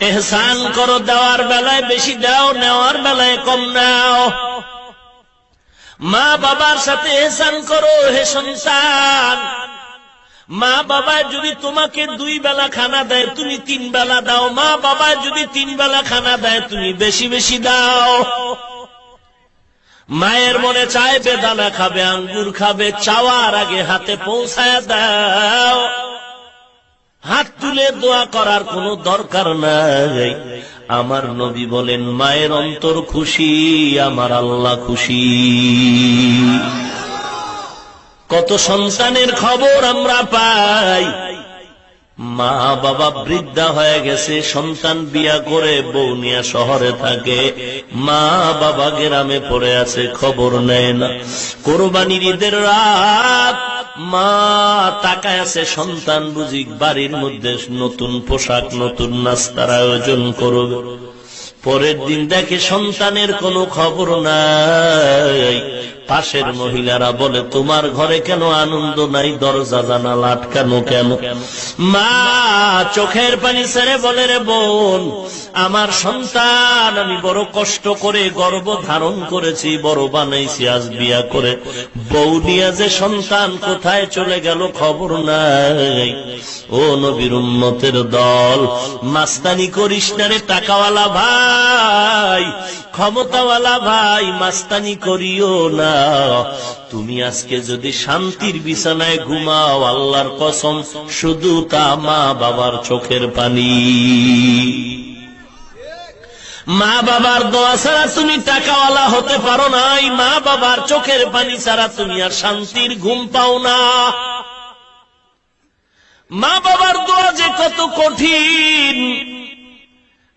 ইহসান করো, দেওয়ার বেলায় বেশি দাও, নেওয়ার বেলায় কম নাও। মা বাবার সাথে ইহসান করো হে সন্তান। মা বাবা যদি তোমাকে 2 বেলা খানা দেয় তুমি 3 বেলা দাও। মা বাবা যদি 3 বেলা খানা দেয় তুমি বেশি বেশি দাও। মায়ের মনে চায় বেদানা খাবে, আঙ্গুর খাবে, চাওয়ার আগে হাতে পৌঁছায় দাও। হাত তুলে দোয়া করার কোনো দরকার নাই। আমার নবী বলেন, মায়ের অন্তর খুশি, আমার আল্লাহ খুশি। কত সন্তানের খবর আমরা পাই, মা বাবা বৃদ্ধা হয়ে গেছে, সন্তান বিয়া করে বউ নিয়ে শহরে থাকে, মা বাবা গ্রামে পড়ে আছে, খবর নেয় না। কোরবানির ঈদের রাত মা তাকায় আছে, সন্তান বুঝি বাড়ির মধ্যে নতুন পোশাক, নতুন নাস্তার আয়োজন করবে। পরের দিন দেখে সন্তানের কোনো খবর নাই। পাশের মহিলারা বলে, তোমার ঘরে কেন আনন্দ নাই, দরজা জানালা আটকানো কেন? মা চোখের পানি ছেড়ে বলে, রে বোন, আমার সন্তান আমি বড় কষ্ট করে গর্ভ ধারণ করেছি, বড় বানাইছি, আজ বিয়া করে বউ নিয়ে যে সন্তান কোথায় চলে গেল খবর নাই। ও নবীর উম্মতের দল, মাস্তানি করিস না রে টাকাওয়ালা ভাই, ক্ষমতাওয়ালা ভাই, মাস্তানি করিও না। তুমি আজকে যদি শান্তির বিছানায় ঘুমাও, আল্লাহর কসম শুধু তা মা বাবার চোখের পানি। মা বাবার দোয়া ছাড়া তুমি টাকাওয়ালা হতে পারো না, মা বাবার চোখের পানি ছাড়া তুমি আর শান্তির ঘুম পাও না। মা বাবার দোয়া যে কত কঠিন,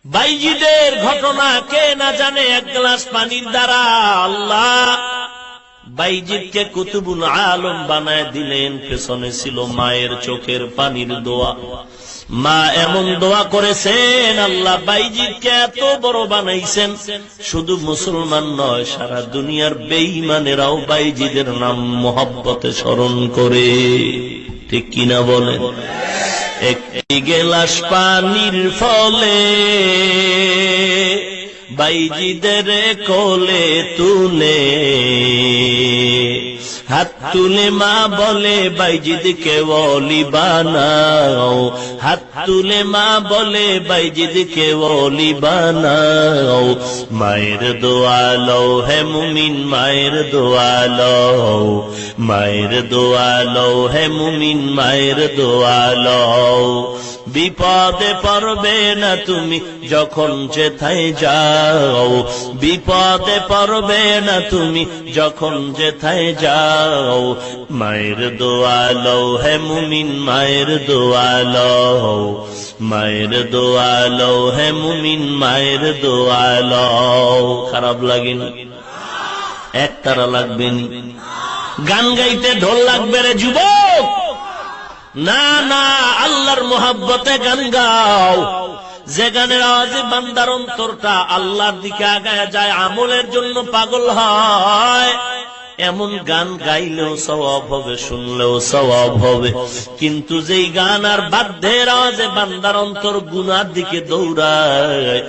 বাইজিদের ঘটনা কে না জানে। 1 গ্লাস পানির দ্বারা আল্লাহ বাইজিদকে কুতুবুল আলম বানায় দিলেন। পেছনে ছিল মায়ের চোখের পানির দোয়া। মা এমন দোয়া করেছেন, আল্লাহ বাইজিদকে এত বড় বানাইছেন। শুধু মুসলমান নয়, সারা দুনিয়ার বেঈমানেরাও বাইজিদের নাম মোহাব্বতে স্মরণ করে। ঠিক কিনা বলেন? 1 গ্লাস পানির ফলে বাইজিদের কোলে তুলে হাত তুলে মা বলে, বাইজিদকে ওলি বানাও। হাত তুলে মা বলে, বাইজিদকে ওলি বানাও। মায়ের দোয়া লও হে মুমিন, মায়ের দোয়া লও। মায়ের দোয়া লও হে মুমিন, মায়ের দোয়া লও। বিপদে পড়বে না তুমি যখন যেথায় যাও। বিপদে পড়বে না তুমি যখন যেথায় যাও। মায়ের দোয়া লও হে মুমিন, মায়ের দোয়া লও। মায়ের দোয়া লও হে মুমিন, মায়ের দোয়া লও। খারাপ লাগেনি? একতারা লাগবেনি? গান গাইতে ঢোল লাগবে রে যুবক? না না, আল্লাহর মোহাব্বতে গান গাও। যে গানের আওয়াজে বান্দার অন্তরটা আল্লাহর দিকে আগায় যায়, আমলের জন্য পাগল হয়, এমন গান গাইলেও সওয়াব হবে, শুনলেও সওয়াব হবে। কিন্তু যেই গান আর বাদ্যের আওয়াজে বান্দার অন্তর গুনার দিকে দৌড়ায়,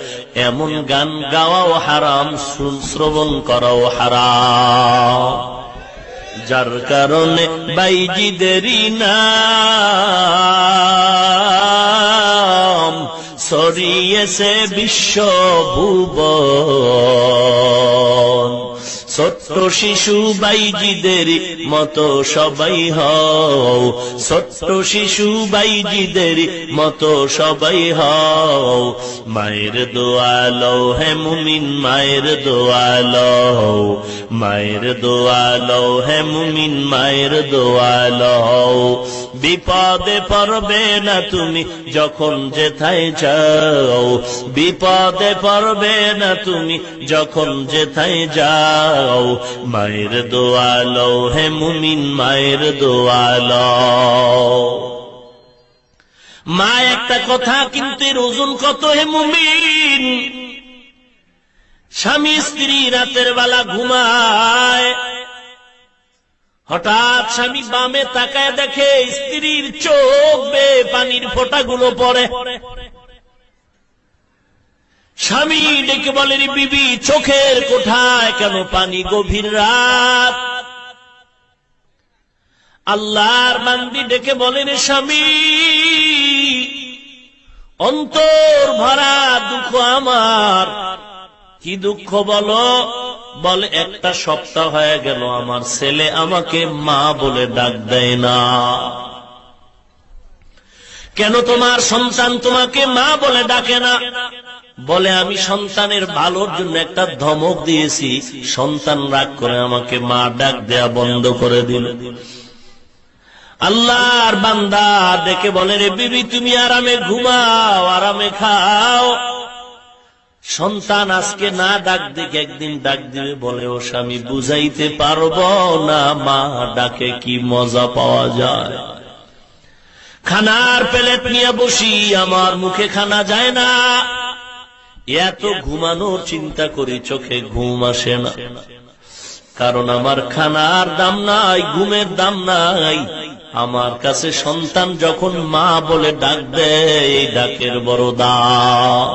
এমন গান গাওয়াও হারাম, শ্রবণ করাও হারাম। যার কারণে বাইজিদেরই নাম ছড়িয়েছে বিশ্বভুবন। ছোট্ট শিশু বাইজিদের মতো সবাই হও। ছোট্ট শিশু বাইজিদের মতো সবাই হও। মায়ের দোয়া লও হে মুমিন, মায়ের দোয়া লও। মায়ের দোয়া লও হে মুমিন, মায়ের দোয়া লও। বিপদে পড়বে না তুমি যখন যেথায় যাও। বিপদে পড়বে না তুমি যখন যেথায় যাও। মায়ের দোয়া লও হে মুমিন, মায়ের দোয়া লও। মা একটা কথা, কিন্তু এর ওজন কত হে মুমিন। স্বামী স্ত্রী রাতের বেলা ঘুমায়, হঠাৎ স্বামী বামে তাকায় দেখে স্ত্রীর চোখ বেয়ে পানির ফোঁটাগুলো পড়ে। স্বামী ডেকে বলেন, বিবি চোখের কোঠায় কেন পানি, গভীর রাত। আল্লাহর বান্দি ডেকে বলেন, স্বামী অন্তর ভরা দুঃখ আমার। কি দুঃখ বলো? বলে, একটা সপ্তাহ হয়ে গেল আমার ছেলে আমাকে মা বলে ডাক দেয় না। কেন তোমার সন্তান তোমাকে মা বলে ডাকে না? বলে, আমি সন্তানের ভালোর জন্য একটা ধমক দিয়েছি, সন্তান রাগ করে আমাকে মা ডাক দেয়া বন্ধ করে দিল। আল্লাহর বান্দা দেখে বলে, রে বিবি তুমি আরামে ঘুমাও, আরামে খাও। সন্তান আজকে না ডাক দিকে একদিন ডাক দিবে। বলে, ও স্বামী বুঝাইতে পারবো না, মা ডাকে কি মজা পাওয়া যায়। খানার প্লেট নিয়ে বসি, আমার মুখে খানা যায় না। এত ঘুমানোর চিন্তা করি, চোখে ঘুম আসে না। কারণ আমার খানার দাম নাই, ঘুমের দাম নাই। আমার কাছে সন্তান যখন মা বলে ডাক দেয়, এই ডাকের বড় দাম।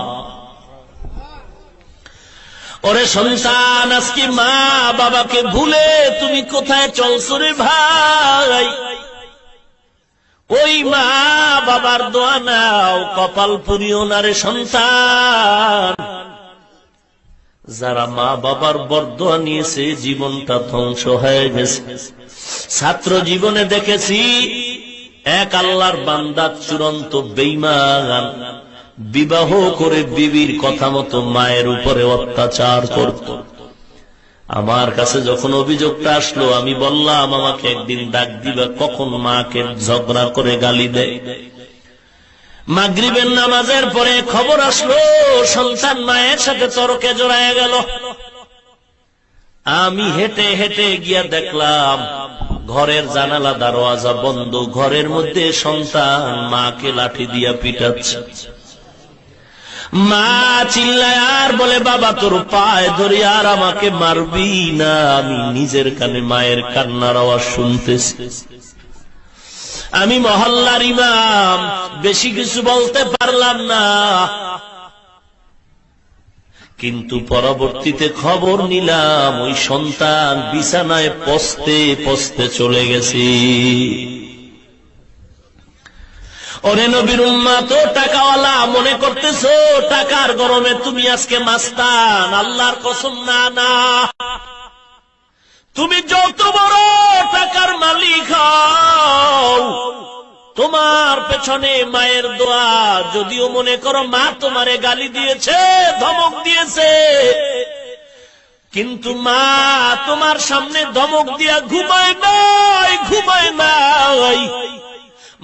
ওরে সন্তান, আজকে মা বাবাকে ভুলে তুমি কোথায় চলছো রে ভাই? ওই মা বাবার দোয়া নাও, কপাল পুরিও না রে সন্তান। যারা মা বাবার বরদোয়া নিয়েছে জীবনটা ধ্বংস হয়ে গেছে। ছাত্র জীবনে দেখেছি এক আল্লাহর বান্দা চূড়ান্ত বেঈমান, বিবাহ করে বিবির কথা মতো মায়ের উপরে অত্যাচার করত। আমার কাছে যখন অভিযোগটা আসলো, আমি বললাম আমাকে একদিন ডাক দিবা, কখন মাকে ঝগড়া করে গালি দেয়। মাগরিবের নামাজের পরে খবর আসলো সন্তান মায়ের সাথে তর্কে জড়ায় গেল। আমি হেঁটে হেঁটে গিয়া দেখলাম ঘরের জানালা দরওয়াজা বন্ধ, ঘরের মধ্যে সন্তান মাকে লাঠি দিয়া পিটাচ্ছে। মা চিল্লায় আর বলে, বাবা তোর পায়ে ধরি আর আমাকে মারবি না। আমি নিজের কানে মায়ের কান্নার আওয়াজ শুনতেছি। আমি মহল্লার ইমাম, বেশি কিছু বলতে পারলাম না। কিন্তু পরবর্তীতে খবর নিলাম ওই সন্তান বিছানায় পচতে পচতে চলে গেছে। ওরে নবীর উম্মত, টাকাওয়ালা মনে করতেছো টাকার গরমে তুমি আজকে মাস্তান? আল্লাহর কসম, না না। তুমি যত বড় টাকার মালিক হও, তোমার পেছনে মায়ের দোয়া। যদিও মনে করো মা তোমারে গালি দিয়েছে, ধমক দিয়েছে, কিন্তু মা তোমার সামনে ধমক দিয়া ঘুমায় নাই, ঘুমায় নাই।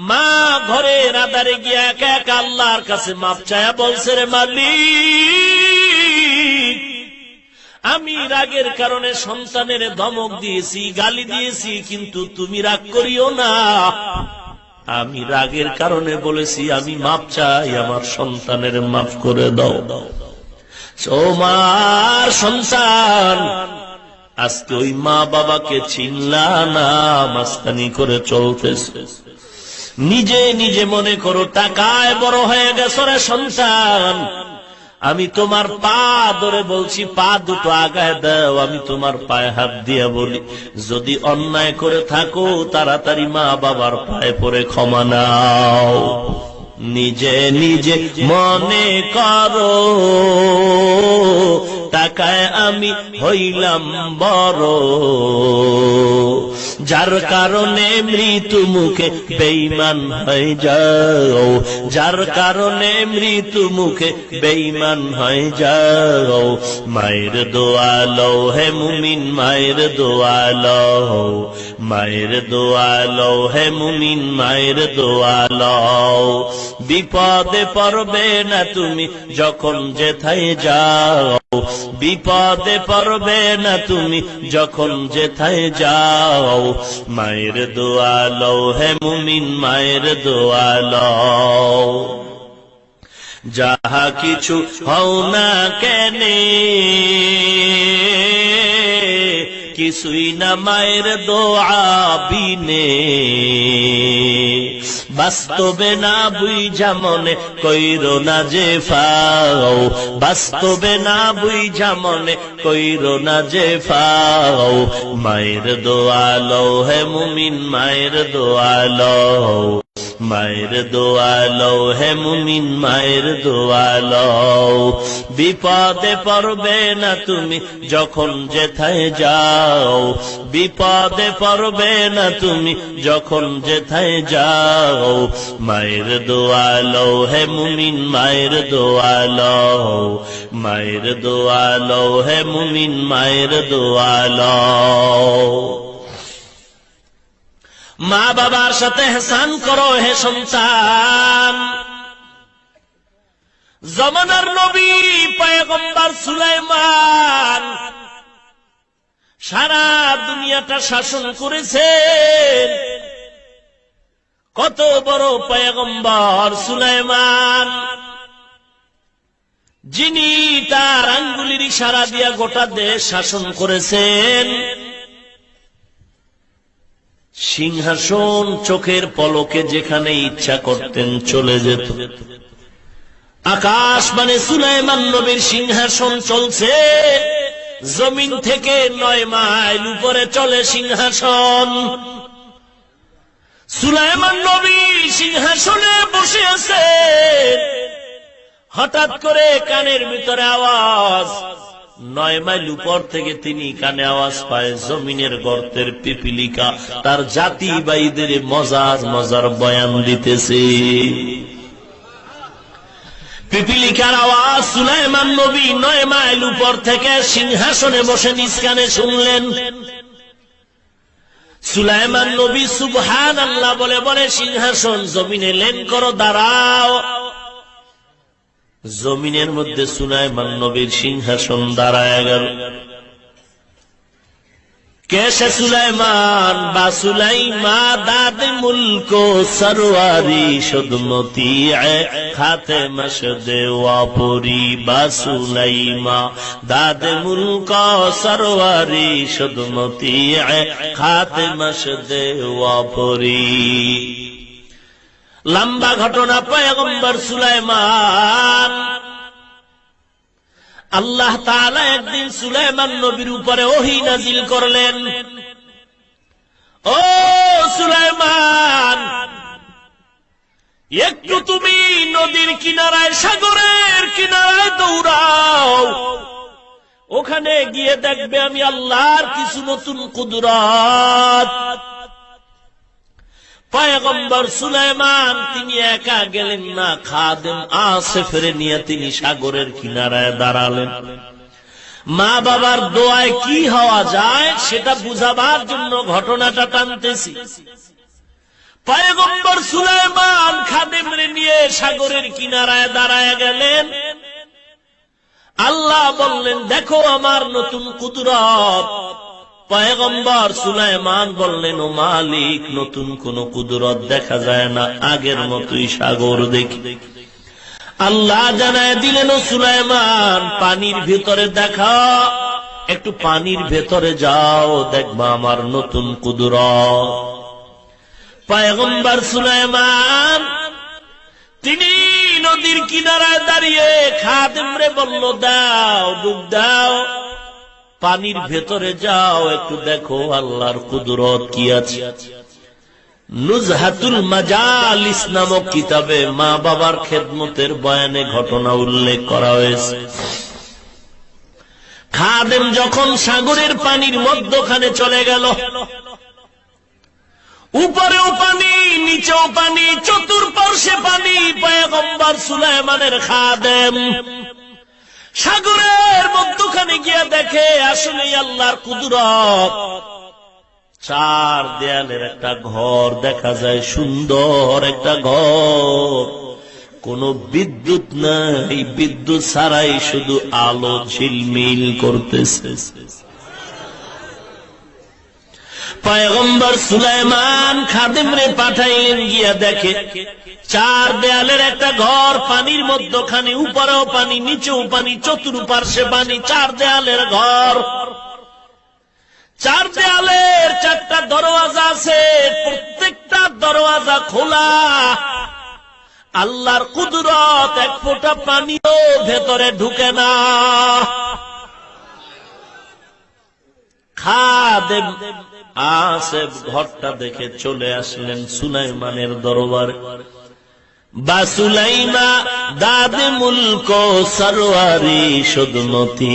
মা ঘরের আধারে গিয়া একা একা আল্লাহর কাছে মাপ চায়া বলছে, রে মালিক, আমি রাগের কারণে সন্তানের ধমক দিয়েছি, গালি দিয়েছি, কিন্তু তুমি রাগ করিও না। আমি রাগের কারণে বলেছি, আমি মাপ চাই, আমার সন্তানের মাফ করে দাও। তোমার সন্তান আজকে ওই মা বাবাকে চিনলা না, মাস্তানি করে চলতেছে। নিজে নিজে মনে করো টাকায় বড় হয়ে গেছো রে সন্তান। আমি তোমার পা ধরে বলছি, পা দুটো আগায় দাও। আমি তোমার পায়ে হাত দিয়ে বলি, যদি অন্যায় করে থাকো তাড়াতাড়ি মা বাবার পায়ে পড়ে ক্ষমা নাও। নিজে নিজে মনে করো টাকায় আমি হইলাম বড়, যার কারণে মৃত্যু মুখে বেঈমান হয়ে যাও, যার কারণে মৃত্যু মুখে বেঈমান হয়ে যাও। মায়ের দোয়া লও হে মুমিন, মায়ের দোয়া লও, মায়ের দোয়া লও হে মুমিন, মায়ের দোয়া লও। বিপদে পড়বে না তুমি যখন যেথায় যাও, বিপদে পড়বে না তুমি যখন যেথায় যাও। মায়ের দোয়া লও হে মুমিন, মায়ের দোয়া লও। যাহা কিছু হও না কেনে, কিছুই না মায়ের দোয়া বিনে। বাস্তবে না বুঝা মনে কইরো না যে ফাও, বাস্তবে না বুঝা মনে কইরো না যে ফাও। মায়ের দোয়া লও হে মুমিন, মায়ের দোয়া লও, মায়ের দোয়া লও হে মুমিন, মায়ের দোয়া লও। বিপদে পড়বে না তুমি যখন যেথায় যাও, বিপদে পড়বে না তুমি যখন যেথায় যাও। মায়ের দোয়া লও হে মুমিন, মায়ের দোয়া লও, মায়ের দোয়া লও হে মুমিন, মায়ের দোয়া লও। মা বাবার সাথে ইহসান করো হে সন্তান। জমানার নবী পয়গম্বর সুলাইমান সারা দুনিয়াটা শাসন করেছেন। কত বড় পয়গম্বর সুলাইমান, যিনি তার আঙ্গুলির ইশারা দিয়া গোটা দেশ শাসন করেছেন। সিংহাসন চোখের পলকে যেখানে ইচ্ছা করতেন চলে যেত। আকাশ মানে সুলাইমান নবীর সিংহাসন চলছে, জমিন থেকে 9 মাইল উপরে চলে সিংহাসন। সুলাইমান নবী সিংহাসনে বসে আছেন, হঠাৎ করে কানের ভিতরে আওয়াজ। 9 মাইল উপর থেকে তিনি কানে আওয়াজ পায়, জমিনের গর্তের পিপিলিকা তার জাতি ভাইদের মজার মজার বয়ান দিতেছে। পিপিলিকার আওয়াজ সুলাইমান নবী 9 মাইল উপর থেকে সিংহাসনে বসে নিজ কানে শুনলেন। সুলাইমান নবী সুবহানাল্লাহ বলে বলে সিংহাসন জমিনে লেন করো, দাঁড়াও। জমিনের মধ্যে সুলাইমান নবীর সিংহাসন দাঁড়ায় গেল। कैसे सुलाइमान बा सुलाइमा दाद मुल्को सरवारी शुदमती खाते मशदे वापुरी बा सुलाइमा दाद मुल्को सरवारी शुदमती खाते मशदे वापुरी। लंबा घटना पैगंबर सुलाइमान। আল্লাহ তাআলা একদিন সুলাইমান নবীর উপরে ওহী নাজিল করলেন, ও সুলাইমান, একটু তুমি নদীর কিনারায় সাগরের কিনারায় দৌড়াও, ওখানে গিয়ে দেখবে আমি আল্লাহর কিছু নতুন কুদরত। পয়গম্বর সুলাইমান তিনি একা গেলেন না, খাদেম আসিফের নিয়ে তিনি সাগরের কিনারায় দাঁড়ালেন। মা বাবার দোয়ায় কি হওয়া যায় সেটা বুঝাবার জন্য ঘটনাটা টানতেছি। পয়গম্বর সুলাইমান খাদেমরে নিয়ে সাগরের কিনারায় দাঁড়ায় গেলেন। আল্লাহ বললেন, দেখো আমার নতুন কুদরত। পয়গম্বর সুলাইমান বললেন, ও মালিক, নতুন কোন কুদরত দেখা যায় না, আগের মতোই সাগর দেখি। আল্লাহ জানায় দিলেন, ও সুলাইমান, পানির ভিতরে দেখা, একটু পানির ভেতরে যাও, দেখবা আমার নতুন কুদরত। পয়গম্বর সুলাইমান তিনি নদীর কিনারায় দাঁড়িয়ে খাদেমরে বলল, দাও, ডুব দাও, পানির ভেতরে যাও, একটু দেখো আল্লাহর কুদরত কি আছে। নুজহাতুল মাজালিস নামক কিতাবে মা বাবার খেদমতের বয়ানে ঘটনা উল্লেখ করা হয়েছে। খাদেম যখন সাগরের পানির মধ্যখানে চলে গেল, উপরেও পানি, নিচেও পানি, চতুর্পার্শ্বে পানি। পয়গম্বর সুলাইমানের খাদেম সাগরের মধ্যখানে গিয়ে দেখে আসলে আল্লাহর কুদরত। 4 দেয়ালের একটা ঘর দেখা যায়, সুন্দর একটা ঘর, কোন বিদ্যুৎ নাই, বিদ্যুৎ ছাড়াই শুধু আলো ঝিলমিল করতেছে। পয়গম্বর সুলাইমান খাদেমরে পাঠাইলেন, গিয়া দেখে 4 দেয়ালের একটা ঘর, পানির মধ্যখানে, উপরেও পানি, নিচেও পানি, চতুর্পার্শ্বে পানি, 4 দেয়ালের ঘর। 4 দেয়ালের 4টা দরওয়াজা আছে, প্রত্যেকটা দরওয়াজা খোলা, আল্লাহর কুদরত, এক ফোঁটা পানিও ভেতরে ঢুকে না। খাদেম আসেফ ঘরটা দেখে চলে আসলেন সুলাইমানের দরবারে। বা সুলাইমা দাদে মুলক সরওয়ারি সুদমতি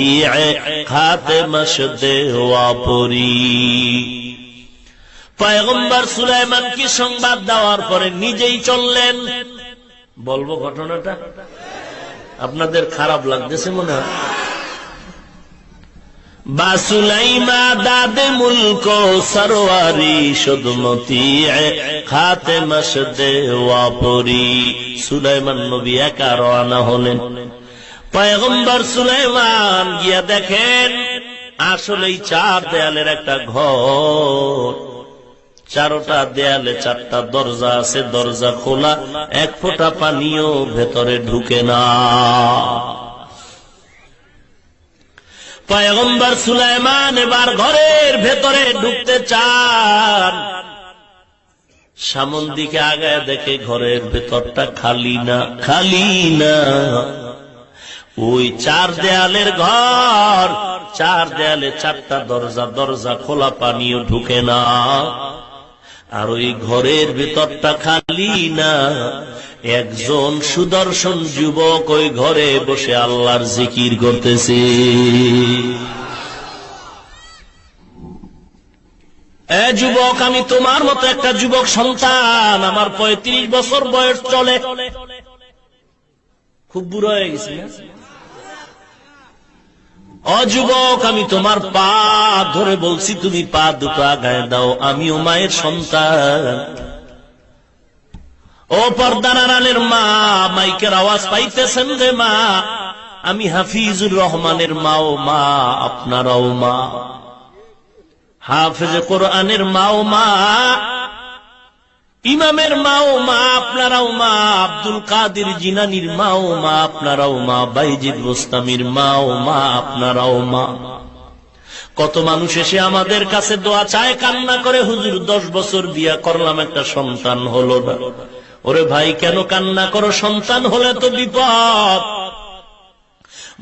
খাতেমা শদে ওয়াপরি। পয়গম্বর সুলাইমান কি সংবাদ দেওয়ার পরে নিজেই চললেন। বলবো ঘটনাটা, আপনাদের খারাপ লাগতেছে মনে হয়। বা সুলাইমা দাদে মুলক সরওয়ারি সুদমতি খাতেমা শদে ওয়াপরি। সুলাইমান নবী একা রওনা হলেন। পয়গম্বর সুলাইমান গিয়া দেখেন আসলেই চার দেয়ালের একটা ঘর, চারোটা দেয়ালে চারটা দরজা আছে, দরজা খোলা, এক ফোঁটা পানিও ভেতরে ঢুকে না। পয়গম্বর সুলাইমান এবার ঘরের ভেতরে ঢুকতে চান, সামন দিকে আগায় দেখে ঘরের ভেতরটা খালি না, খালি না। ওই চার দেয়ালের ঘর, চার দেয়ালে চারটা দরজা, দরজা খোলা, পানিও ঢুকে না। আর ওই ঘরের ভেতরটা খালি না, একজন সুদর্শন যুবক ওই ঘরে বসে আল্লাহর জিকির করতেছে। এ যুবক, আমি তোমার মতো একটা যুবক সন্তান, আমার 35 বছর বয়স চলে, খুব বুড়ো হয়ে গেছি। অযুবক, আমি তোমার পা ধরে বলছি তুমি পা দুটো আগায় দাও, আমিও মায়ের সন্তান। ও পর্দার আড়ালের মা, মাইকের আওয়াজ পাইতেছেন রে মা, আমি হাফিজুর রহমানের মাও মা, আপনারাও মা। হাফেজে কোরআনের মাও মা, ইমামের মাও মা, আপনারাও মা। আব্দুল কাদের জিলানীর মাও মা, আপনারাও মা। বাইজিদ বোস্তামির মাও মা, আপনারাও মা। কত মানুষ এসে আমাদের কাছে দোয়া চায়, কান্না করে, হুজুর 10 বছর বিয়া করলাম, একটা সন্তান হলো না। ওরে ভাই, কেন কান্না করো? সন্তান হলে তো বিপদ।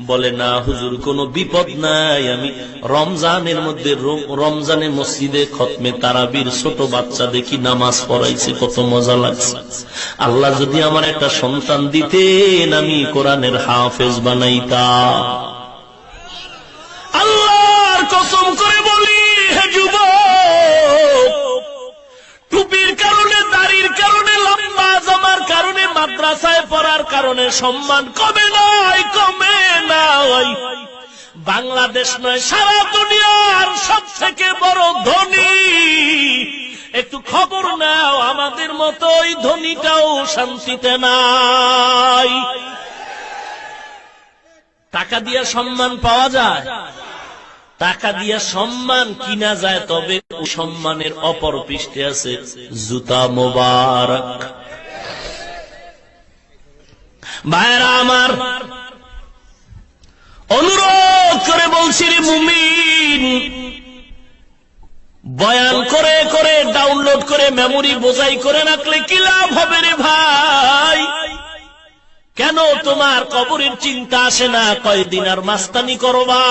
বলে না হুজুর, কোনো বিপদ নাই, আমি রমজানের মধ্যে, রমজানে মসজিদে খতমে তারাবির ছোট বাচ্চা দেখি নামাজ পড়াইছে, কত মজা লাগছে। আল্লাহ যদি আমার একটা সন্তান দিতেন, আমি কোরআনের হাফেজ বানাইতাম। আল্লাহর কসম করে বলি, হে যুবক, টুপির কারণে, দাড়ির কারণে, লম্বা জামার কারণে, মাদ্রাসায় পড়ার কারণে সম্মান কমে নাই, কমে নাই। বাংলাদেশ নয়, সারা দুনিয়ার সব থেকে বড় ধনী, একটু খবর নাও, আমাদের মতো ওই ধনীটাও শান্তিতে নাই। টাকা দিয়ে সম্মান পাওয়া যায়, টাকা দিয়ে সম্মান কিনা যায়, তবে সম্মানের অপর পৃষ্ঠে আছে জুতা মোবারক। ভাইরা আমার, অনুরোধ করে বলছি রে মুমিন, বয়ান করে করে, ডাউনলোড করে, মেমোরি বোঝাই করে রাখলে কি লাভ হবে রে ভাই? কেন তোমার কবরের চিন্তা আসে না? কয়দিন আর মাস্তানি করবা?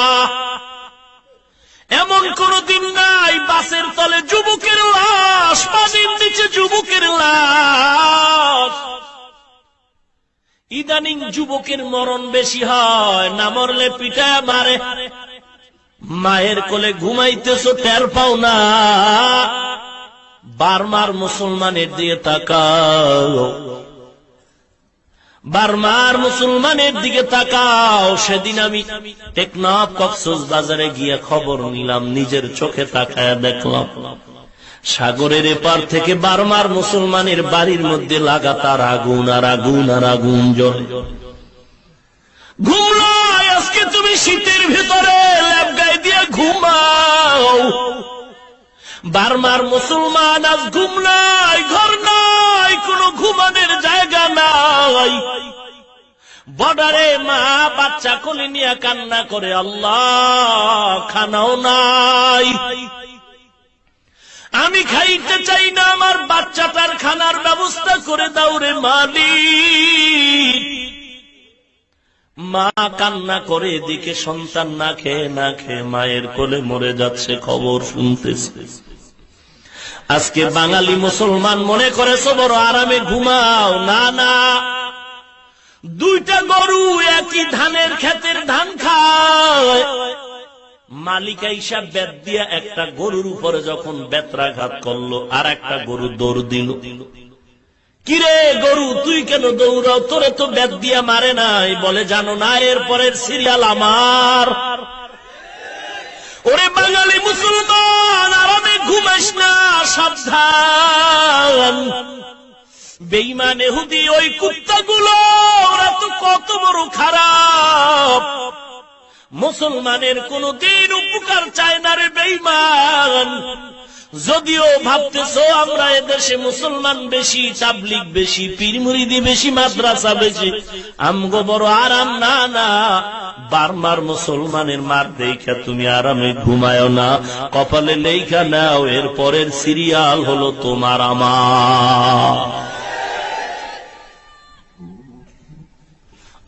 এমন কোন দিন নাই বাসের তলে যুবকের লাশ, পানির নিচে যুবকের লাশ। ইদানিং যুবকের মরণ বেশি হয়, না মরলে পিটায় মারে। মায়ের কোলে ঘুমাইতেছো, টের পাও না। বার্মার মুসলমানের দিকে তাকাও, বার্মার মুসলমানের দিকে তাকাও। সেদিন আমি টেকনাফ কক্সবাজারে গিয়ে খবর নিলাম, নিজের চোখে তাকায় দেখলাম সাগরের এপার থেকে বার্মার মুসলমানের বাড়ির মধ্যে লাগাতার আগুন আর আগুন আর আগুন জ্বলে। ঘুমলো আজকে তুমি শীতের ভিতরে ল্যাব গায়ে দিয়ে ঘুমাও। বার্মার মুসলমান আজ ঘুম নাই, ঘর নাই, কোনো ঘুমানোর জায়গা নাই। বর্ডারে মা বাচ্চা কোলে নিয়ে কান্না করে, আল্লাহ খানাও নাই। আমি খাইতে চাই না, আমার বাচ্চাটার খানার ব্যবস্থা করে দাও রে মালিক। মা কান্না করে, এদিকে সন্তান না খেয়ে মায়ের কোলে মরে যাচ্ছে, খবর শুনতেছে। আজকে বাঙালি মুসলমান মনে করেছে বড় আরামে ঘুমাও। না না, দুইটা গরু একই ধানের ক্ষেতের ধান খায়। মালিকা হিসাব বেত দিয়া একটা গরুর উপরে যখন বেত্রাঘাত করলো, আর একটা গরু দৌড় দিল। কিরে গরু, তুই কেন দৌড়াও? তোরে তো বেত দিয়া মারে নাই। বলে জানো না, এরপরের সিরিয়াল আমার। ওরে বাঙালি মুসলমান, আরামে ঘুমাস না, সাবধান। বেঈমান ইহুদি ওই কুত্তাগুলো, ওরা তো কত বড় খারাপ। মুসলমানের কোন দিন উপকার চায় না রে বেঈমান। যদিও ভাবতেছ আমরা এদেশে মুসলমান বেশি, তাবলিগ বেশি, পীর মুরিদি বেশি, মাদ্রাসা বেশি, আমগো বড় আরাম। না না, বারমার মুসলমানের মার দেখা তুমি আরামে ঘুমায় না, কপালে লেখা নাও, এর পরের সিরিয়াল হলো তোমার আমার।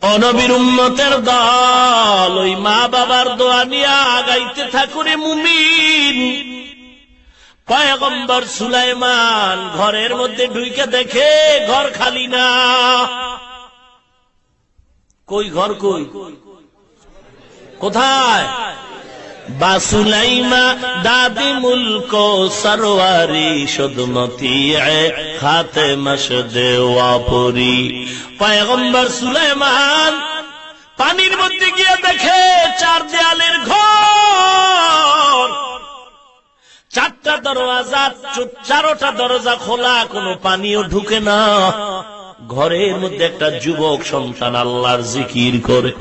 অনবীর উম্মতের দল ওই মা বাবার দোয়া নিয়ে আগাইতে থাকুরে মুমিন। পয়গম্বর সুলাইমান ঘরের মধ্যে ঢুকে দেখে ঘর খালি না। কই ঘর, কই, কোথায়? বাসুলাইমা দাদি মুলকো সরওয়ারি সুদমতি খাতে মশদে ওয়াপুরি। পয়গম্বর সুলাইমান পানির মধ্যে গিয়ে দেখে চার দেয়ালের ঘর, চারটা দরওয়াজা, চারোটা দরজা খোলা, কোনো পানিও ঢুকে না। ঘরের মধ্যে একটা যুবক সন্তান আল্লাহর জিকির করে।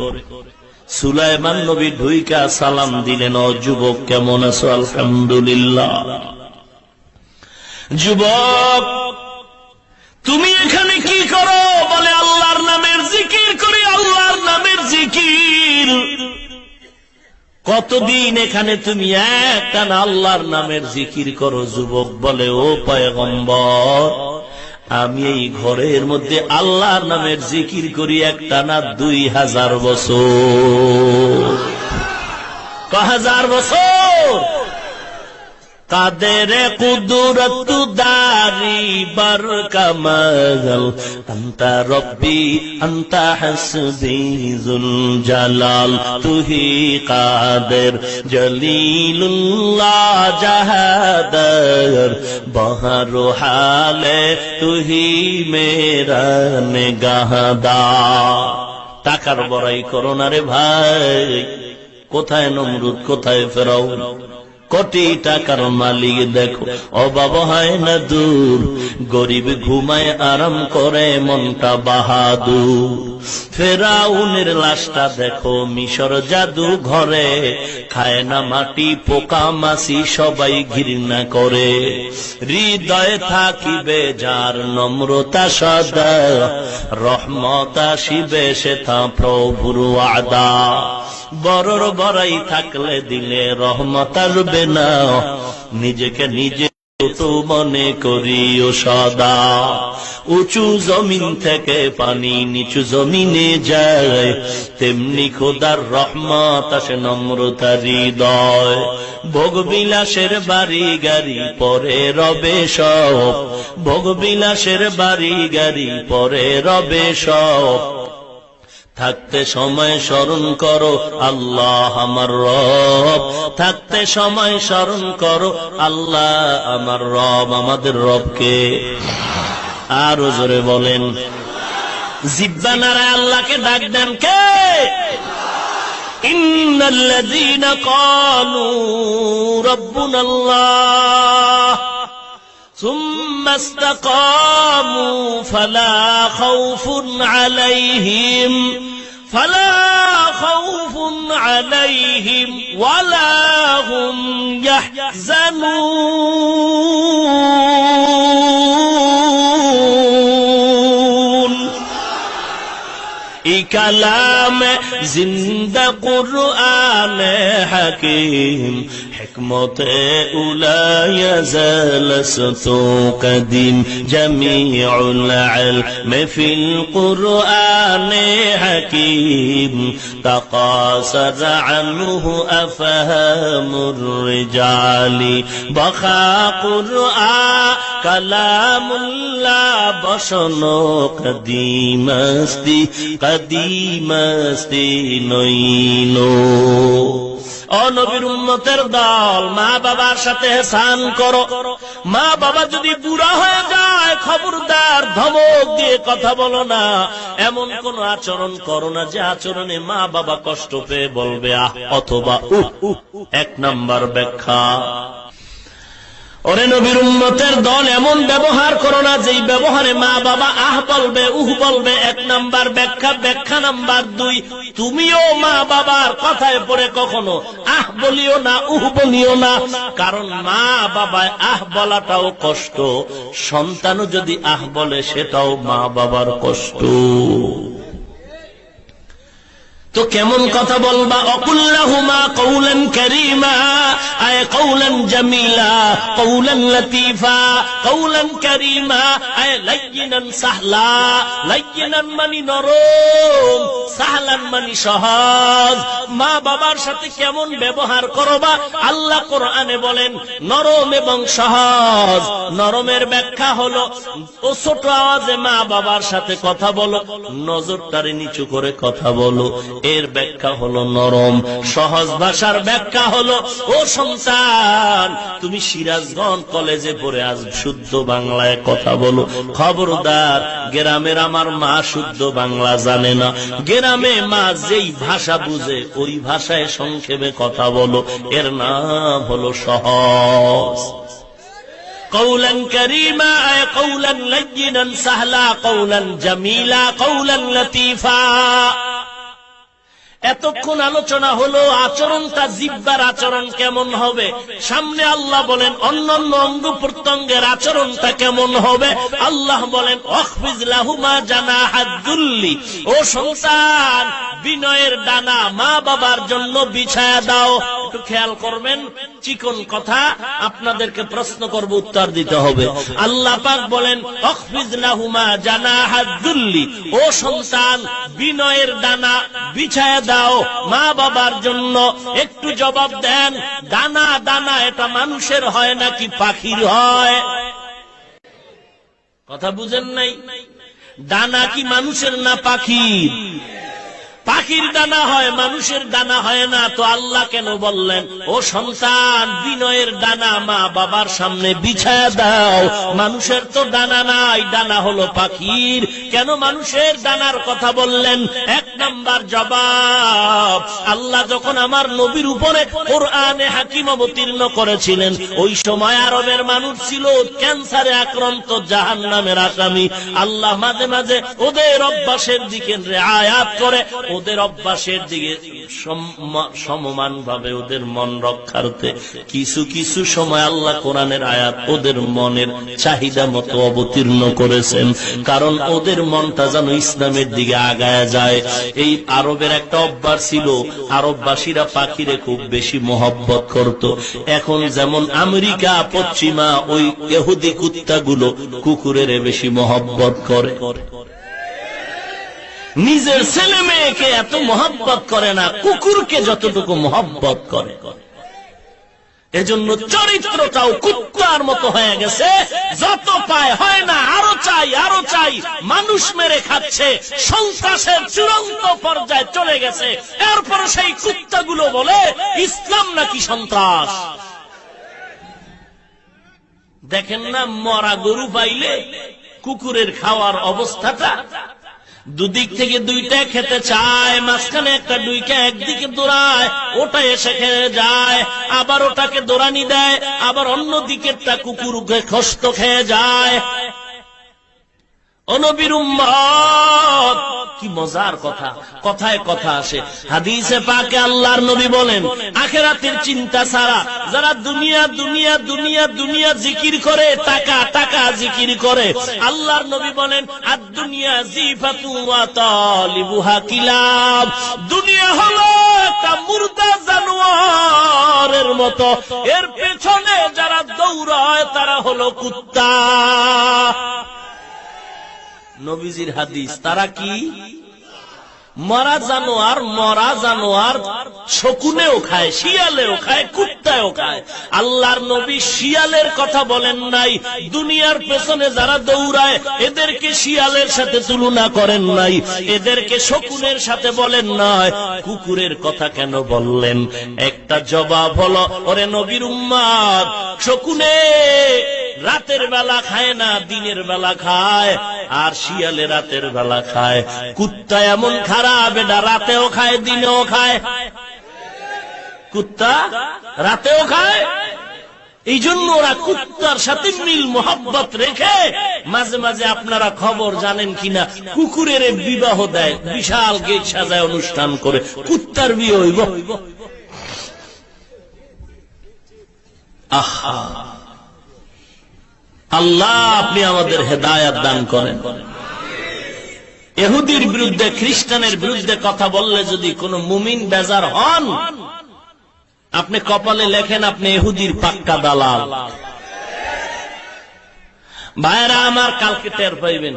সুলাইমান নবী ঢুইকা সালাম দিলেন, ও যুবক কেমন আছো? আলহামদুলিল্লাহ। যুবক তুমি এখানে কি করো? বলে আল্লাহর নামের জিকির করি, আল্লাহর নামের জিকির। কতদিন এখানে তুমি একটানা আল্লাহর নামের জিকির করো? যুবক বলে, ও পয়গম্বর, আমি এই ঘরের মধ্যে আল্লাহর নামের জিকির করি একটানা 2000 বছর। 1000 বছর। কাদের কুদরত দারি বার কামাল, আন্তা রব্বি আন্তা হাসবি জুল জালাল, তুহি কাদের জলিলুল্লাহ জাহাদার, বহর হালে তুহি মেরা নিগাহদা। টাকার বড়াই করো না রে ভাই। কোথায় নমরুদ, কোথায় ফেরাউন? কোটি টাকার মালিক দেখো, অভাব হয় না দূর। গরিব ঘুমায় আরাম করে, মনটা বাহাদুর। ফেরাউনের লাশটা দেখো, মিশর জাদু ঘরে, খায় না মাটি, পোকা মাছি সবাই ঘৃণা করে। হৃদয়ে থাকিবে যার নম্রতা সদা, রহমত আসিবে সেথা প্রভুর ওয়াদা। বড়র বড়াই থাকলে দিলে রহমত আসবে না, নিজেকে নিজে তো মনে করিও সদা। উঁচু জমিন থেকে পানি নিচু জমিনে যায়, তেমনি খোদার রহমত আসে নম্রতা হৃদয়। ভোগবিলাসের বাড়ি গাড়ি পরে রবে সব, ভোগবিলাসের বাড়ি গাড়ি পরে রবে সব। থাকতে সময় স্মরণ করো আল্লাহ আমার রব, থাকতে সময় স্মরণ করো আল্লাহ আমার রব। আমাদের রবকে আরো জোরে বলেন। জিহ্বা নাড়ায় আল্লাহকে ডাক দেন কে? ইন্নাল্লাযীনা ক্বালু রাব্বুনাল্লাহ ثم استقاموا فلا خوف عليهم ولا هم يحزنون। এই কালাম জিন্দা কুরআন হাকিম, حكمت أولى يزالست قديم جميع العلم في القرآن حكيم تقاصر عنه أفهام الرجال بخا قرآن كلام الله بشنو قديم استی نইনো ও নবীর উম্মতের দল, মা বাবার সাথে এহসান করো। মা বাবা যদি বুড়া হয়ে যায় খবরদার ধমক দিয়ে কথা বলো না, এমন কোন আচরণ করো না যে আচরণে মা বাবা কষ্ট পেয়ে বলবে আহ অথবা উহ। 1 নাম্বার ব্যাখ্যা, ওরে নবীর উম্মতের দল, এমন ব্যবহার করো না যেই ব্যবহারে মা বাবা আহ বলবে উহ বলবে। 1 নাম্বার ব্যাখ্যা। ব্যাখ্যা নাম্বার 2, তুমিও মা বাবার কথায় পড়ে কখনো আহ বলিও না উহ বলিও না, কারণ মা বাবায় আহ বলাটাও কষ্ট, সন্তানও যদি আহ বলে সেটাও মা বাবার কষ্ট। তো কেমন কথা বলবা? অকুল্লাহুমা কওলান কারীমা, আয় কওলান জামিলা, কওলান লতীফা, কওলান কারীমা, আয় লাইয়িনান সাহলা। লাইয়িনান মানে নরম, সাহলান মানে সহজ। মা বাবার সাথে কেমন ব্যবহার করবা? আল্লাহ কোরআনে বলেন নরম এবং সহজ। নরমের ব্যাখ্যা হলো ও ছোট আওয়াজে মা বাবার সাথে কথা বলো, নজরটারে নিচু করে কথা বলো, এর ব্যাখ্যা হলো নরম। সহজ ভাষার ব্যাখ্যা হলো ও সন্তান, তুমি সিরাজগঞ্জ কলেজে পড়ে আজ শুদ্ধ বাংলায় কথা বলো। খবরদার, গ্রামের আমার মা শুদ্ধ বাংলা জানে না, গ্রামে মা যেই ভাষা বুঝে ওই ভাষায় সংক্ষেপে কথা বলো, এর নাম হলো সহজ। কওলান কারীমা, আয় কওলান লাইয়িনান সাহলা, কওলান জামিলা, কওলান লতীফা। এতক্ষণ আলোচনা হলো আচরণটা, জিহ্বার আচরণ কেমন হবে। সামনে আল্লাহ বলেন অন্যান্য অঙ্গ প্রত্যঙ্গের আচরণটা কেমন হবে। আল্লাহ বলেন ওয়াখফিজ লাহুমা জানাহাদ যুল্লি, ও সন্তান বিনয়ের ডানা মা বাবার জন্য বিছায়া দাও। একটু খেয়াল করবেন, চিকন কথা, আপনাদেরকে প্রশ্ন করব, উত্তর দিতে হবে। আল্লাহ পাক বলেন ওয়াখফিজ লাহুমা জানাহাদ যুল্লি, ও সন্তান বিনয়ের ডানা বিছায়া দাও মা বাবার জন্য। একটু জবাব দেন, দানা দানা এটা মানুষের হয় নাকি পাখির হয়? কথা বুঝেন নাই? দানা কি মানুষের না পাখির? পাখির দানা হয়, মানুষের দানা হয় না। তো আল্লাহ কেন বললেন ও সন্তান বিনয়ের দানা মা বাবার সামনে বিছায়া দাও? মানুষের তো দানা নাই, দানা হলো পাখির। কেন মানুষের দানার কথা বললেন? 1 নাম্বার জবাব, আল্লাহ যখন আমার নবীর উপরে কোরআনে হাকিম অবতীর্ণ করেছিলেন, ওই সময় আরবের মানুষ ছিল ক্যান্সারে আক্রান্ত, জাহান্নামের আসামি। আল্লাহ মাঝে মাঝে ওদের অভ্যাসের দিকে রিআয়াত করে, ওদের অভ্যাসের দিকে সমমান ভাবে ওদের মন রক্ষার্থে কিছু কিছু সময় আল্লাহ কোরআনের আয়াত ওদের মনের চাহিদা মতো অবতীর্ণ করেছেন, কারণ ওদের মনটা যেন ইসলামের দিকে আগায় যায়। এই আরবের একটা অভ্যাস ছিল, আরববাসীরা পাখিরে খুব বেশি মহব্বত করত। এখন যেমন আমেরিকা পশ্চিমা ওই ইহুদি কুত্তাগুলো কুকুরের বেশি মহব্বত করে। নিজের ছেলে মেয়েকে এত মহব্বত করে না, কুকুরকে যতটুকু মহব্বত করে। এজন্য চরিত্রটাও কুত্তার মতো হয়ে গেছে, যত পায় হয় না, আরো চাই আরো চাই, মানুষ মেরে খাচ্ছে, সন্ত্রাসের চূড়ান্ত পর্যায়ে চলে গেছে। এরপর সেই কুত্তাগুলো বলে ইসলাম নাকি সন্ত্রাস। দেখেন না, মরা গরু পাইলে কুকুরের খাওয়ার অবস্থাটা, দুদিক থেকে দুইটা খেতে চায়, মাঝখানে একটা ডুইকা একদিকে দৌড়ায়, ওটা এসে খেয়ে যায়, আবার ওটাকে দৌড়ানি দেয়, আবার অন্য দিকেরটা কুকুরকে খস্ত খেয়ে যায়। ও নবীর উম্মত, কি মজার কথা, কথায় কথা আসে। হাদিসে পাকে আল্লাহর নবী বলেন, আখিরাতের চিন্তা ছাড়া যারা দুনিয়া দুনিয়া দুনিয়া দুনিয়া জিকির করে, টাকা টাকা জিকির করে, আল্লাহর নবী বলেন আদ-দুনিয়া জিফাতু ওয়া তালিবুহা কিলাব, দুনিয়া হলো একটা মুর্দা জানোয়ারের মতো, এর পেছনে যারা দৌড়ায় তারা হলো কুত্তা। নবীজির হাদিস, তারা কি? মরা জানোয়ার, মরা জানোয়ার শকুনেও খায়, শিয়ালেও খায়, কুত্তাও খায়। আল্লাহর নবী শিয়ালের কথা বলেন নাই, দুনিয়ার পেছনে যারা দৌড়ায় এদেরকে শিয়ালের সাথে তুলনা করেন নাই, এদেরকে শকুনের সাথে বলেন নাই। কুকুরের কথা কেন বললেন? একটা জবাব হলো, ওরে নবীর উম্মত, শকুনে রাতের বেলা খায় না, দিনের বেলা খায়, আর শিয়ালে রাতের বেলা খায়। কুত্তা এমন খারাপ, এটা রাতেও খায় দিনেও খায়। কুত্তা রাতেও খায়, এই জন্য ওরা কুত্তার সাথে মিল মোহাব্বত রেখে মাঝে মাঝে, আপনারা খবর জানেন কিনা, কুকুরের বিবাহ দেয়, বিশাল গেট সাজায় অনুষ্ঠান করে, কুত্তার বিয়ে হইব। আহা, আল্লাহ আপনি আমাদের হেদায়াত দান করেন। ইহুদির বিরুদ্ধে, খ্রিস্টানের বিরুদ্ধে কথা বললে যদি কোন মুমিন বেজার হন, আপনি কপালে লেখেন আপনি ইহুদির পাক্কা দালাল। ভাইরা আমার, কালকে টের পাইবেন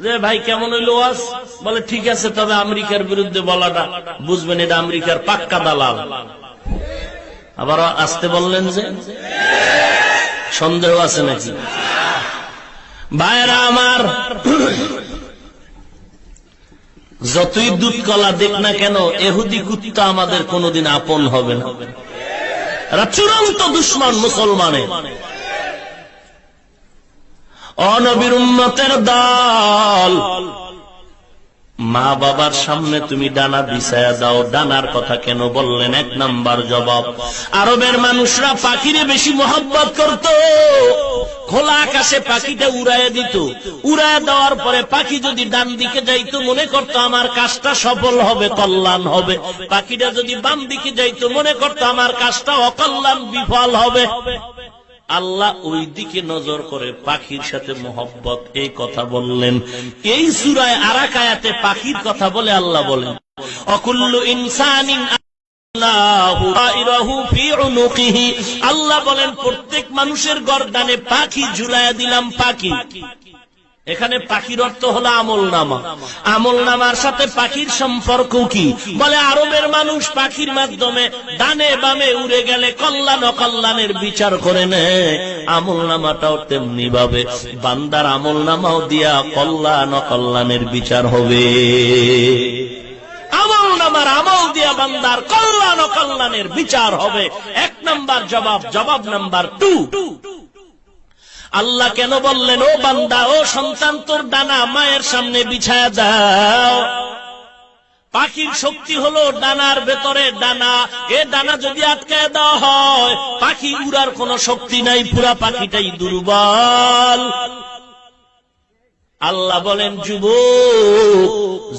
যে ভাই কেমন হইল ওয়াজ, বলে ঠিক আছে, তবে আমেরিকার বিরুদ্ধে বলাটা বুঝবেন এটা আমেরিকার পাক্কা দালাল। আবার আসতে বললেন যে সন্দেহ আছে নাকি? ভাইরা আমার, যতই দুধ কলা দেখ না কেন, এহুদি কুত্তা আমাদের কোনদিন আপন হবে না। এরা চূড়ান্ত দুশমন মুসলমানের। অনবীর উম্মতের দল, মা বাবার সামনে তুমি ডানা বিছায়া দাও। ডানার কথা কেন বললেন? এক নাম্বার জবাব, আরবের মানুষরা পাখিরে বেশি মহব্বত করত। খোলা আকাশে পাখিটা উড়াইয়া দিত, উড়াইয়া দেওয়ার পরে পাখি যদি ডান দিকে যাইতো মনে করতো আমার কাজটা সফল হবে, কল্যাণ হবে। পাখিটা যদি বাম দিকে যাইতো মনে করতো আমার কাজটা অকল্যাণ, বিফল হবে। আল্লাহ ওই দিকে নজর করে পাখির সাথে মোহব্বত, এই কথা বললেন। এই সূরায় আরাক আয়াতে পাখির কথা বলে আল্লাহ বলেন, অকুল্লু ইনসানিন আল্লাহ বলেন প্রত্যেক মানুষের গর্দানে পাখি ঝুলাইয়া দিলাম। পাখি, এখানে পাখির অর্থ হলো আমল নামা। আমল নামার সাথে পাখির সম্পর্ক কি? বলে আরবের মানুষ পাখির মাধ্যমে ডানে বামে উড়ে গেলে কল্যাণ অকল্যাণের বিচার করে নেয়। আমল নামাটাও তেমনি ভাবে বান্দার আমল নামাও দিয়া কল্যাণ অকল্যাণের বিচার হবে। আমল নামার আমল দিয়া বান্দার কল্যাণ অকল্যাণের বিচার হবে। এক নাম্বার জবাব। জবাব নাম্বার 2, আল্লাহ কেন বললেন ও বান্দা, ও সন্তান, তোর ডানা মায়ের সামনে বিছায়া দাও। পাখির শক্তি হলো ডানার ভেতরে ডানা। এ ডানা যদি আটকায় দেওয়া হয়, পাখি উড়ার কোন শক্তি নাই, পুরা পাখিটাই দুর্বল। আল্লাহ বলেন যুবক,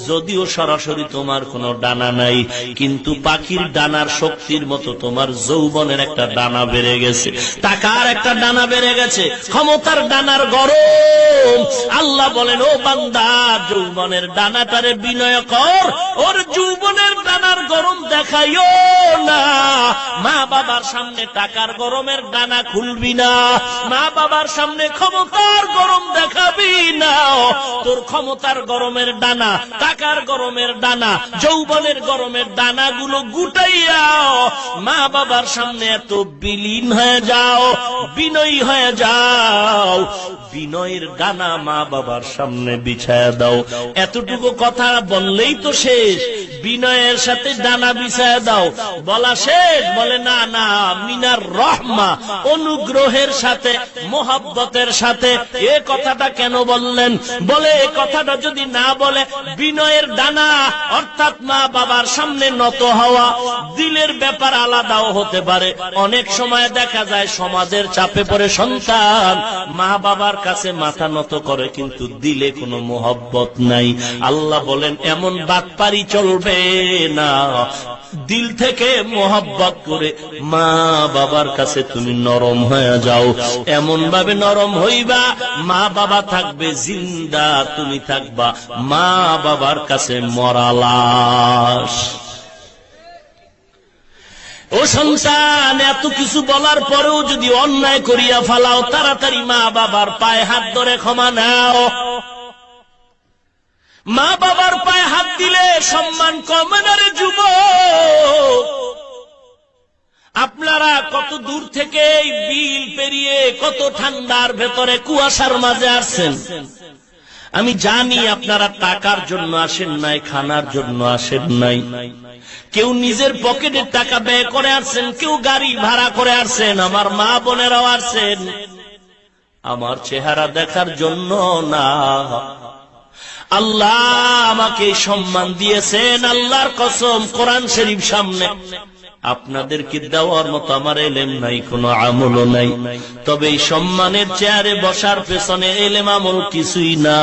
যদিও সরাসরি তোমার কোনো ডানা নাই, কিন্তু পাখির ডানার শক্তির মতো তোমার যৌবনের একটা ডানা বেড়ে গেছে, টাকার একটা ডানা বেড়ে গেছে, ক্ষমতার ডানার গরম। আল্লাহ বলেন ও বান্দা, যৌবনের ডানাটারে বিনয় কর, ওর যৌবনের ডানার গরম দেখাইও না। মা বাবার সামনে টাকার গরমের ডানা খুলবি না, মা বাবার সামনে ক্ষমতার গরম দেখাবি না। তোর ক্ষমতার গরমের ডানা, টাকার গরমের ডানা, যৌবনের গরমের ডানাগুলো গুটাইয়া মা বাবার সামনে এত বিলীন হয়ে যাও, বিনয়ী হয়ে যাও। বিনয়ের ডানা মা বাবার সামনে বিছায়া দাও। এতটুকু কথা বললেই তো শেষ? বিনয়ের সাথে ডানা বিছায়া দাও বলা শেষ? বলে না না, মিনার রহমা, অনুগ্রহের সাথে, মোহাব্বতের সাথে। এ কথাটা কেন বললেন? বলে এই কথাটা যদি না বলে, বিনয়ের ডানা অর্থাৎ মা বাবার সামনে নত হওয়া, দিলের ব্যাপার আলাদাও হতে পারে। অনেক সময় দেখা যায় সমাজের চাপে পড়ে সন্তান মা বাবার কাছে মাথা নত করে, কিন্তু দিলে কোনো মোহব্বত নাই। আল্লাহ বলেন এমন বাটপারি চলবে না, দিল থেকে মোহব্বত করে মা বাবার কাছে তুমি নরম হয়ে যাও। এমন ভাবে নরম হইবা, মা বাবা থাকবে জিন্দা, তুমি থাকবা মা বাবার কাছে মরা লাশ। ও সন্তান, এত কিছু বলার পরেও যদি অন্যায় করিয়া ফেলাও, তাড়াতাড়ি মা বাবার পায়ে হাত ধরে ক্ষমা নাও। মা বাবার পায়ে হাত দিলে সম্মান কমে না রে যুবক। আপনারা কত দূর থেকে এই বিল পেরিয়ে কত ঠান্ডার ভেতরে কুয়াশার মাঝে আসছেন। আমি জানি আপনারা টাকার জন্য আসেন নাই, খানার জন্য আসেন নাই। কেউ নিজের পকেটের টাকা ব্যয় করে আসছেন, কেউ গাড়ি ভাড়া করে আসছেন। আমার মা বোনেরাও আসছেন আমার চেহারা দেখার জন্য না। আল্লাহ আমাকে সম্মান দিয়েছেন, আল্লাহর কসম কোরআন শরীফ সামনে। আপনাদেরকে দেওয়ার মতো আমার এলেম নাই, কোনো আমলও নাই। তবে এই সম্মানের চেয়ারে বসার পেছনে এলেম আমল কিছুই না।